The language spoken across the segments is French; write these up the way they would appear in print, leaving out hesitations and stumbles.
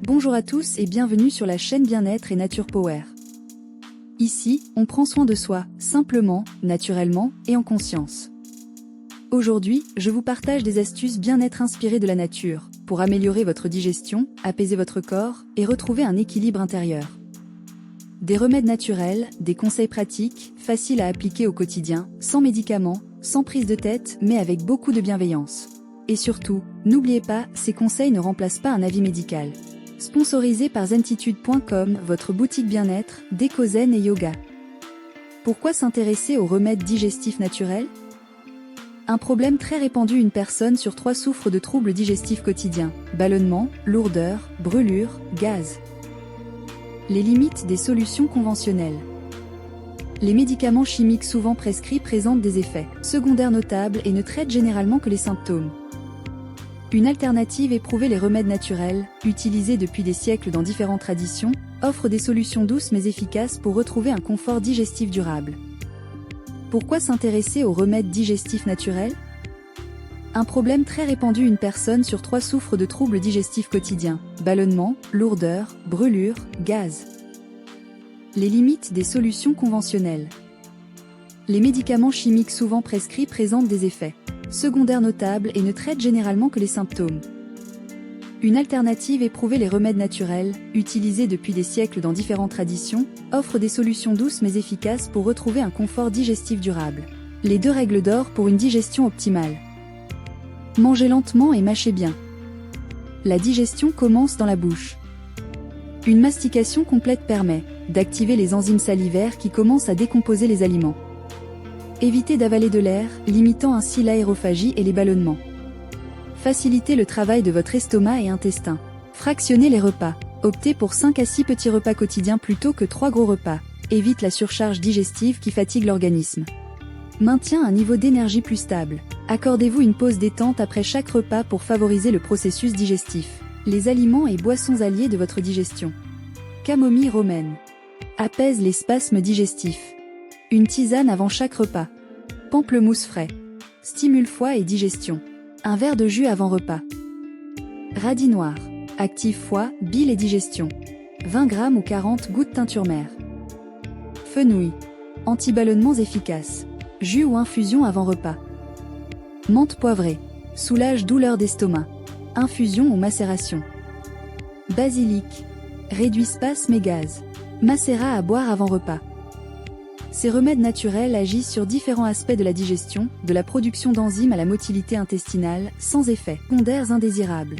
Bonjour à tous et bienvenue sur la chaîne Bien-être et Nature Power. Ici, on prend soin de soi, simplement, naturellement et en conscience. Aujourd'hui, je vous partage des astuces bien-être inspirées de la nature, pour améliorer votre digestion, apaiser votre corps et retrouver un équilibre intérieur. Des remèdes naturels, des conseils pratiques, faciles à appliquer au quotidien, sans médicaments, sans prise de tête, mais avec beaucoup de bienveillance. Et surtout, n'oubliez pas, ces conseils ne remplacent pas un avis médical. Sponsorisé par Zentitude.com, votre boutique bien-être, déco zen et yoga. Pourquoi s'intéresser aux remèdes digestifs naturels? Un problème très répandu, une personne sur 3 souffre de troubles digestifs quotidiens, ballonnement, lourdeur, brûlure, gaz. Les limites des solutions conventionnelles. Les médicaments chimiques souvent prescrits présentent des effets secondaires notables et ne traitent généralement que les symptômes. Une alternative éprouvée, les remèdes naturels, utilisés depuis des siècles dans différentes traditions, offrent des solutions douces mais efficaces pour retrouver un confort digestif durable. Pourquoi s'intéresser aux remèdes digestifs naturels? Un problème très répandu, une personne sur 3 souffre de troubles digestifs quotidiens, ballonnement, lourdeur, brûlure, gaz. Les limites des solutions conventionnelles. Les médicaments chimiques souvent prescrits présentent des effets secondaires notables et ne traitent généralement que les symptômes. Une alternative éprouvée, les remèdes naturels, utilisés depuis des siècles dans différentes traditions, offrent des solutions douces mais efficaces pour retrouver un confort digestif durable. Les 2 règles d'or pour une digestion optimale. Mangez lentement et mâchez bien. La digestion commence dans la bouche. Une mastication complète permet d'activer les enzymes salivaires qui commencent à décomposer les aliments. Évitez d'avaler de l'air, limitant ainsi l'aérophagie et les ballonnements. Facilitez le travail de votre estomac et intestin. Fractionnez les repas. Optez pour 5 à 6 petits repas quotidiens plutôt que 3 gros repas. Évite la surcharge digestive qui fatigue l'organisme. Maintient un niveau d'énergie plus stable. Accordez-vous une pause détente après chaque repas pour favoriser le processus digestif. Les aliments et boissons alliés de votre digestion. Camomille romaine. Apaise les spasmes digestifs. Une tisane avant chaque repas. Pamplemousse frais. Stimule foie et digestion. Un verre de jus avant repas. Radis noir. Active foie, bile et digestion. 20 g ou 40 gouttes teinture mère. Fenouil. Antiballonnements efficaces. Jus ou infusion avant repas. Menthe poivrée. Soulage douleur d'estomac. Infusion ou macération. Basilic. Réduit spasmes et gaz. Macérat à boire avant repas. Ces remèdes naturels agissent sur différents aspects de la digestion, de la production d'enzymes à la motilité intestinale, sans effets secondaires indésirables.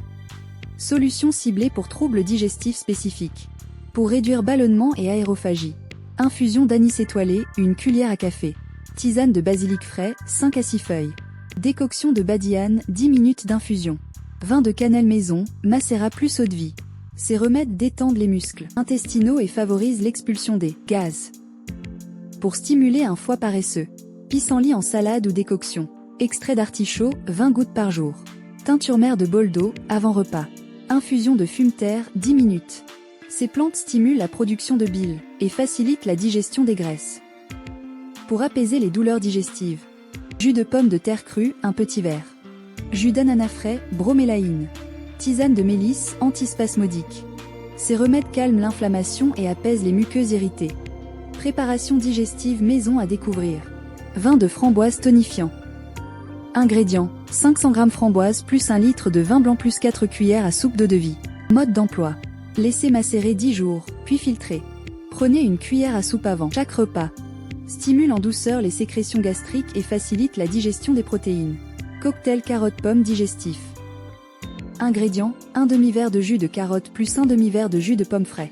Solutions ciblées pour troubles digestifs spécifiques. Pour réduire ballonnement et aérophagie. Infusion d'anis étoilé, 1 cuillère à café. Tisane de basilic frais, 5 à 6 feuilles. Décoction de badiane, 10 minutes d'infusion. Vin de cannelle maison, macérat plus eau de vie. Ces remèdes détendent les muscles intestinaux et favorisent l'expulsion des gaz. Pour stimuler un foie paresseux. Pissenlit en salade ou décoction. Extrait d'artichaut, 20 gouttes par jour. Teinture mère de bol d'eau, avant repas. Infusion de fumeterre, 10 minutes. Ces plantes stimulent la production de bile et facilitent la digestion des graisses. Pour apaiser les douleurs digestives. Jus de pomme de terre crue, 1 petit verre. Jus d'ananas frais, bromélaïne. Tisane de mélisse, antispasmodique. Ces remèdes calment l'inflammation et apaisent les muqueuses irritées. Préparation digestive maison à découvrir. Vin de framboise tonifiant. Ingrédients, 500 g framboise plus 1 litre de vin blanc plus 4 cuillères à soupe d'eau-de-vie. Mode d'emploi. Laissez macérer 10 jours, puis filtrer. Prenez 1 cuillère à soupe avant chaque repas. Stimule en douceur les sécrétions gastriques et facilite la digestion des protéines. Cocktail carotte-pomme digestif. Ingrédients, 1 demi-verre de jus de carotte plus 1 demi-verre de jus de pomme frais.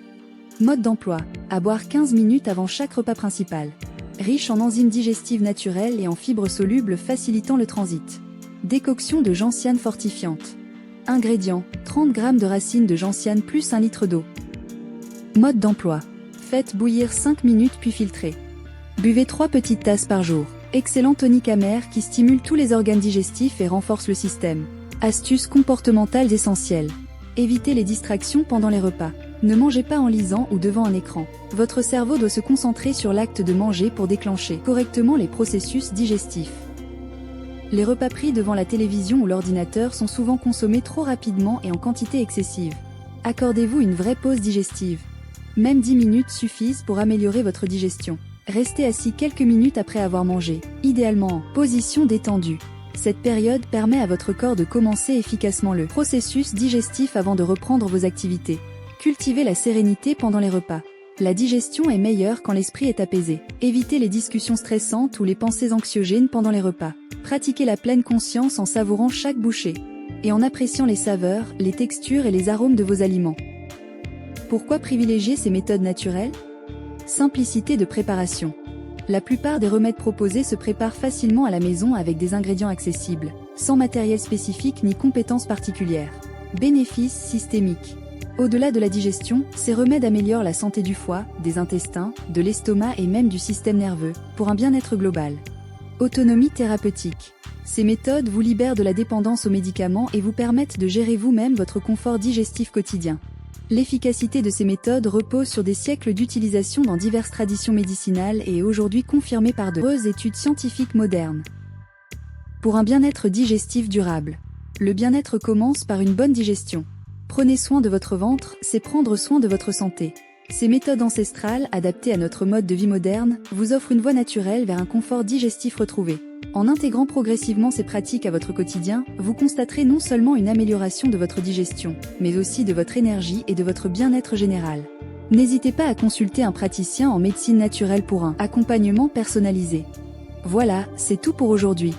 Mode d'emploi, à boire 15 minutes avant chaque repas principal. Riche en enzymes digestives naturelles et en fibres solubles facilitant le transit. Décoction de gentiane fortifiante. Ingrédients, 30 g de racines de gentiane plus 1 litre d'eau. Mode d'emploi. Faites bouillir 5 minutes puis filtrez. Buvez 3 petites tasses par jour. Excellent tonique amer qui stimule tous les organes digestifs et renforce le système. Astuces comportementales essentielles. Évitez les distractions pendant les repas. Ne mangez pas en lisant ou devant un écran. Votre cerveau doit se concentrer sur l'acte de manger pour déclencher correctement les processus digestifs. Les repas pris devant la télévision ou l'ordinateur sont souvent consommés trop rapidement et en quantité excessive. Accordez-vous une vraie pause digestive. Même 10 minutes suffisent pour améliorer votre digestion. Restez assis quelques minutes après avoir mangé, idéalement en position détendue. Cette période permet à votre corps de commencer efficacement le processus digestif avant de reprendre vos activités. Cultivez la sérénité pendant les repas. La digestion est meilleure quand l'esprit est apaisé. Évitez les discussions stressantes ou les pensées anxiogènes pendant les repas. Pratiquez la pleine conscience en savourant chaque bouchée et en appréciant les saveurs, les textures et les arômes de vos aliments. Pourquoi privilégier ces méthodes naturelles ? Simplicité de préparation. La plupart des remèdes proposés se préparent facilement à la maison avec des ingrédients accessibles, sans matériel spécifique ni compétences particulières. Bénéfices systémiques. Au-delà de la digestion, ces remèdes améliorent la santé du foie, des intestins, de l'estomac et même du système nerveux, pour un bien-être global. Autonomie thérapeutique. Ces méthodes vous libèrent de la dépendance aux médicaments et vous permettent de gérer vous-même votre confort digestif quotidien. L'efficacité de ces méthodes repose sur des siècles d'utilisation dans diverses traditions médicinales et est aujourd'hui confirmée par de nombreuses études scientifiques modernes. Pour un bien-être digestif durable. Le bien-être commence par une bonne digestion. Prenez soin de votre ventre, c'est prendre soin de votre santé. Ces méthodes ancestrales, adaptées à notre mode de vie moderne, vous offrent une voie naturelle vers un confort digestif retrouvé. En intégrant progressivement ces pratiques à votre quotidien, vous constaterez non seulement une amélioration de votre digestion, mais aussi de votre énergie et de votre bien-être général. N'hésitez pas à consulter un praticien en médecine naturelle pour un accompagnement personnalisé. Voilà, c'est tout pour aujourd'hui.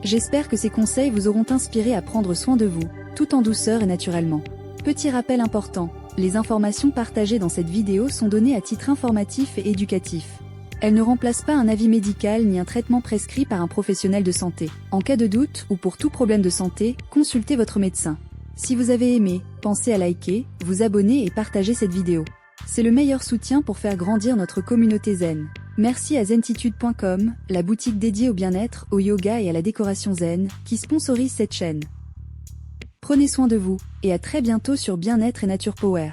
J'espère que ces conseils vous auront inspiré à prendre soin de vous, tout en douceur et naturellement. Petit rappel important, les informations partagées dans cette vidéo sont données à titre informatif et éducatif. Elles ne remplacent pas un avis médical ni un traitement prescrit par un professionnel de santé. En cas de doute ou pour tout problème de santé, consultez votre médecin. Si vous avez aimé, pensez à liker, vous abonner et partager cette vidéo. C'est le meilleur soutien pour faire grandir notre communauté zen. Merci à zentitude.com, la boutique dédiée au bien-être, au yoga et à la décoration zen, qui sponsorise cette chaîne. Prenez soin de vous, et à très bientôt sur Bien-être et Nature Power.